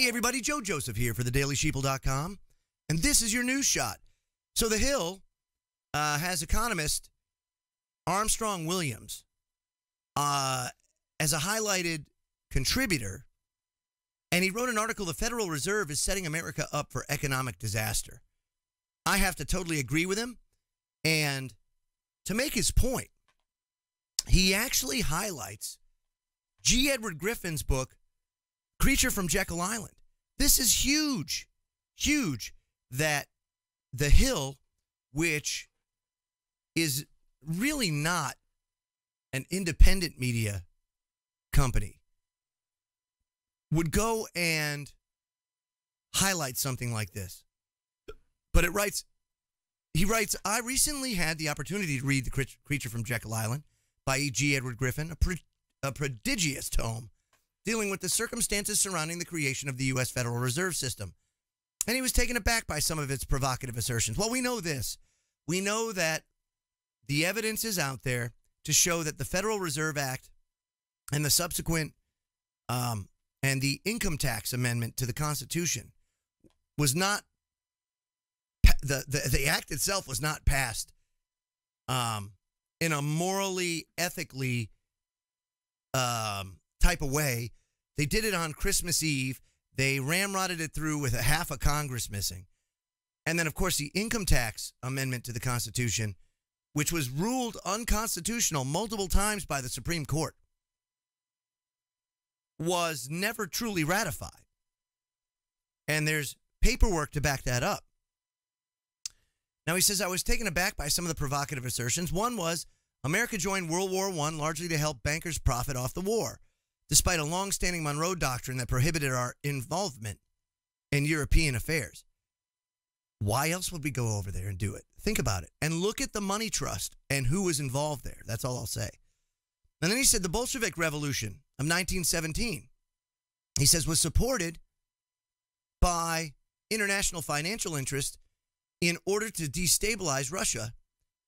Hey everybody, Joe Joseph here for thedailySheeple.com, and this is your news shot. So The Hill has economist Armstrong Williams as a highlighted contributor, and he wrote an article, "The Federal Reserve is setting America up for economic disaster." I have to totally agree with him, and to make his point, he actually highlights G. Edward Griffin's book, Creature from Jekyll Island. This is huge, huge, that The Hill, which is really not an independent media company, would go and highlight something like this. But he writes, I recently had the opportunity to read The Creature from Jekyll Island by G. Edward Griffin, a prodigious tome dealing with the circumstances surrounding the creation of the U.S. Federal Reserve System. And he was taken aback by some of its provocative assertions. Well, we know this. We know that the evidence is out there to show that the Federal Reserve Act and the subsequent and the income tax amendment to the Constitution was not, the act itself was not passed in a morally, ethically type of way. They did it on Christmas Eve. They ramrodded it through with a half a Congress missing. And then, of course, the income tax amendment to the Constitution, which was ruled unconstitutional multiple times by the Supreme Court, was never truly ratified. And there's paperwork to back that up. Now, he says, I was taken aback by some of the provocative assertions. One was, America joined World War I largely to help bankers profit off the war, despite a long-standing Monroe Doctrine that prohibited our involvement in European affairs. Why else would we go over there and do it? Think about it. And look at the money trust and who was involved there. That's all I'll say. And then he said the Bolshevik Revolution of 1917, he says, was supported by international financial interests in order to destabilize Russia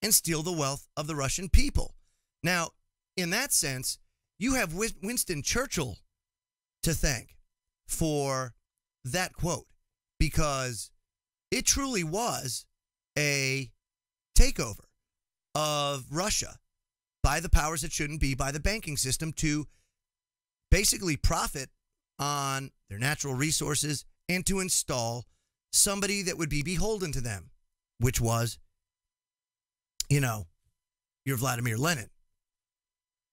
and steal the wealth of the Russian people. Now, in that sense, you have Winston Churchill to thank for that quote, because it truly was a takeover of Russia by the powers that shouldn't be, by the banking system, to basically profit on their natural resources and to install somebody that would be beholden to them, which was, your Vladimir Lenin.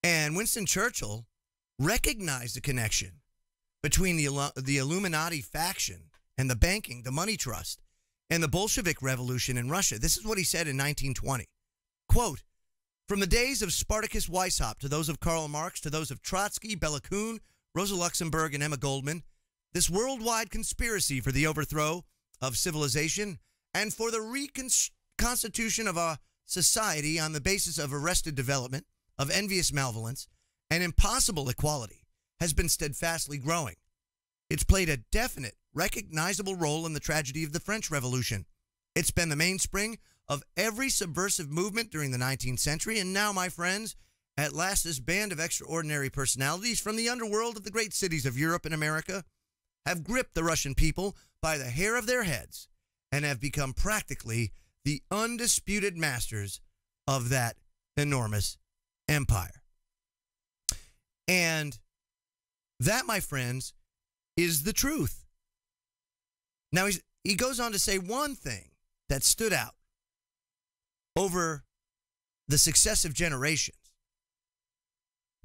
And Winston Churchill recognized the connection between the Illuminati faction and the banking, the money trust, and the Bolshevik Revolution in Russia. This is what he said in 1920. Quote, from the days of Spartacus Weishaupt to those of Karl Marx to those of Trotsky, Bela Kun, Rosa Luxemburg, and Emma Goldman, this worldwide conspiracy for the overthrow of civilization and for the reconstitution of a society on the basis of arrested development, of envious malevolence, and impossible equality has been steadfastly growing. It's played a definite, recognizable role in the tragedy of the French Revolution. It's been the mainspring of every subversive movement during the 19th century, and now, my friends, at last this band of extraordinary personalities from the underworld of the great cities of Europe and America have gripped the Russian people by the hair of their heads and have become practically the undisputed masters of that enormous empire. And that, my friends, is the truth. Now, he goes on to say one thing that stood out over the successive generations.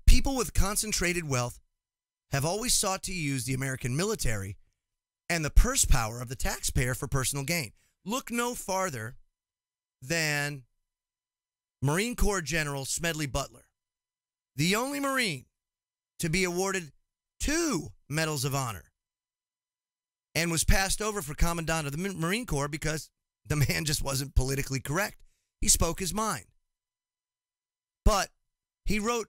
People with concentrated wealth have always sought to use the American military and the purse power of the taxpayer for personal gain. Look no farther than Marine Corps General Smedley Butler, the only Marine to be awarded 2 Medals of Honor, and was passed over for Commandant of the Marine Corps because the man just wasn't politically correct. He spoke his mind. But he wrote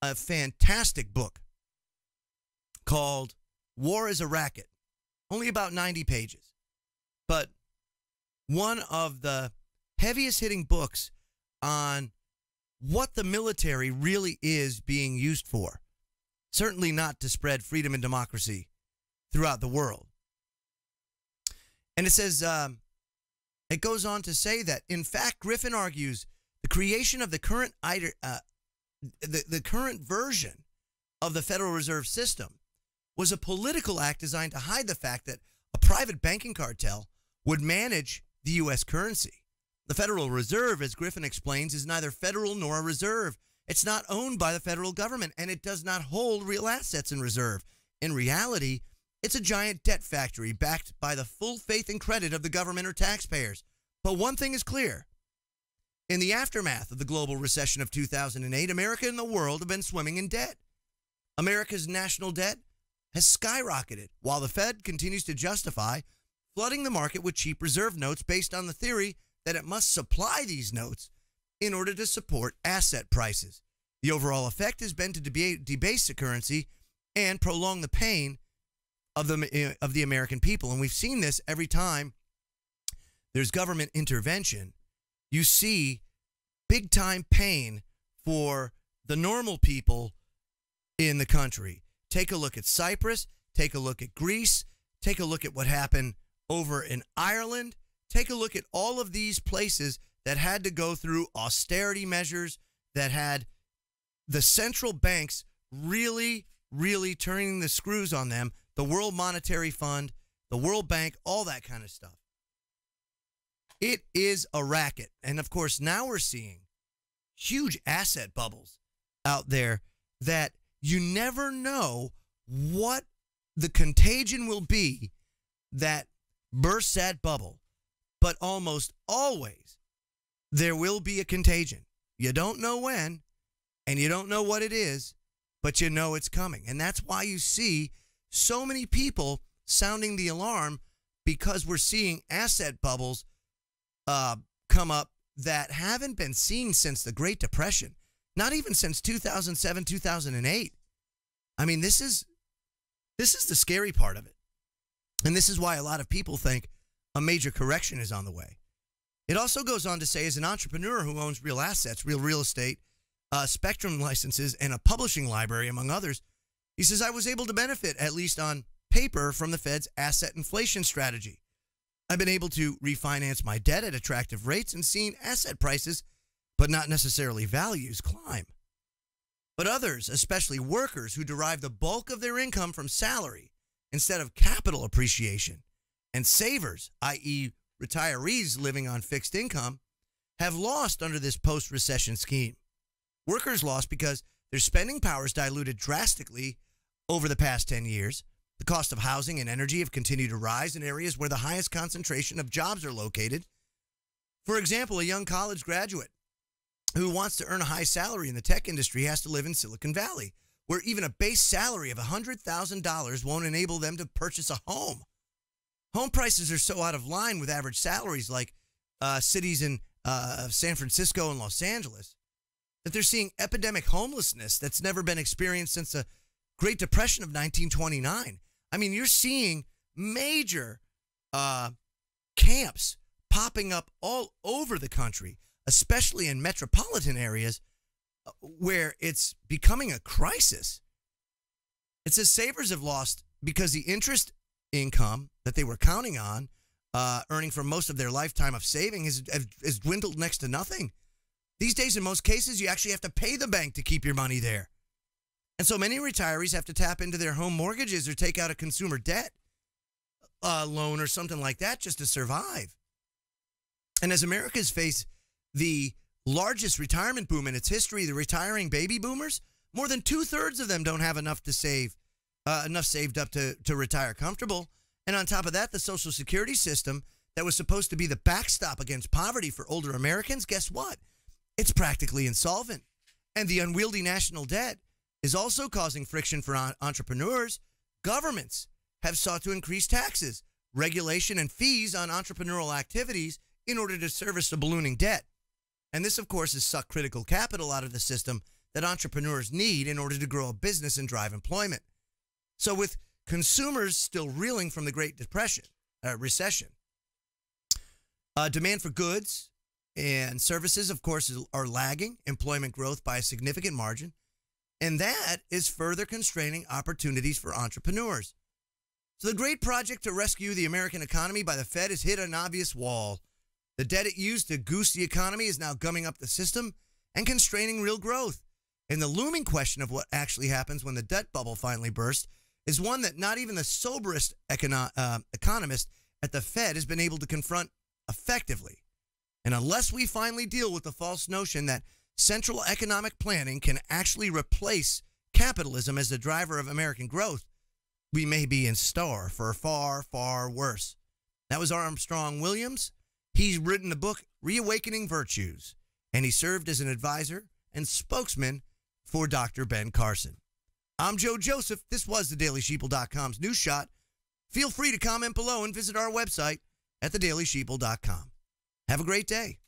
a fantastic book called War is a Racket, only about 90 pages, but one of the heaviest hitting books on what the military really is being used for. Certainly not to spread freedom and democracy throughout the world. And it says, it goes on to say that, in fact, Griffin argues the creation of the current current version of the Federal Reserve System was a political act designed to hide the fact that a private banking cartel would manage the U.S. currency. The Federal Reserve, as Griffin explains, is neither federal nor a reserve. It's not owned by the federal government, and it does not hold real assets in reserve. In reality, it's a giant debt factory backed by the full faith and credit of the government or taxpayers. But one thing is clear. In the aftermath of the global recession of 2008, America and the world have been swimming in debt. America's national debt has skyrocketed, while the Fed continues to justify flooding the market with cheap reserve notes based on the theory that it must supply these notes in order to support asset prices. The overall effect has been to debase the currency and prolong the pain of the American people. And we've seen this every time there's government intervention. You see big time pain for the normal people in the country. Take a look at Cyprus. Take a look at Greece. Take a look at what happened over in Ireland. Take a look at all of these places that had to go through austerity measures, that had the central banks really, really turning the screws on them, the World Monetary Fund, the World Bank, all that kind of stuff. It is a racket. And of course, now we're seeing huge asset bubbles out there that you never know what the contagion will be that bursts that bubble. But almost always, there will be a contagion. You don't know when, and you don't know what it is, but you know it's coming. And that's why you see so many people sounding the alarm, because we're seeing asset bubbles come up that haven't been seen since the Great Depression, not even since 2007, 2008. I mean, this is the scary part of it. And this is why a lot of people think a major correction is on the way. It also goes on to say, as an entrepreneur who owns real assets, real estate, spectrum licenses, and a publishing library, among others, he says, I was able to benefit, at least on paper, from the Fed's asset inflation strategy. I've been able to refinance my debt at attractive rates and seen asset prices, but not necessarily values, climb. But others, especially workers who derive the bulk of their income from salary instead of capital appreciation, and savers, i.e. retirees living on fixed income, have lost under this post-recession scheme. Workers lost because their spending power is diluted drastically over the past 10 years. The cost of housing and energy have continued to rise in areas where the highest concentration of jobs are located. For example, a young college graduate who wants to earn a high salary in the tech industry has to live in Silicon Valley, where even a base salary of $100,000 won't enable them to purchase a home. Home prices are so out of line with average salaries like cities in San Francisco and Los Angeles that they're seeing epidemic homelessness that's never been experienced since the Great Depression of 1929. I mean, you're seeing major camps popping up all over the country, especially in metropolitan areas where it's becoming a crisis. It says savers have lost because the interest income that they were counting on, earning for most of their lifetime of saving, has dwindled next to nothing. These days, in most cases, you actually have to pay the bank to keep your money there. And so many retirees have to tap into their home mortgages or take out a consumer debt loan or something like that just to survive. And as America's faced the largest retirement boom in its history, the retiring baby boomers, more than 2/3 of them don't have enough to save, enough saved up to retire comfortable. And on top of that, the Social Security system that was supposed to be the backstop against poverty for older Americans, guess what? It's practically insolvent. And the unwieldy national debt is also causing friction for entrepreneurs. Governments have sought to increase taxes, regulation, and fees on entrepreneurial activities in order to service the ballooning debt. And this, of course, has sucked critical capital out of the system that entrepreneurs need in order to grow a business and drive employment. So with consumers still reeling from the Great Recession, demand for goods and services, of course, are lagging employment growth by a significant margin. And that is further constraining opportunities for entrepreneurs. So the great project to rescue the American economy by the Fed has hit an obvious wall. The debt it used to goose the economy is now gumming up the system and constraining real growth. And the looming question of what actually happens when the debt bubble finally bursts is one that not even the soberest economist at the Fed has been able to confront effectively. And unless we finally deal with the false notion that central economic planning can actually replace capitalism as the driver of American growth, we may be in store for far, far worse. That was Armstrong Williams. He's written the book Reawakening Virtues, and he served as an advisor and spokesman for Dr. Ben Carson. I'm Joe Joseph. This was thedailysheeple.com's News Shot. Feel free to comment below and visit our website at thedailysheeple.com. Have a great day.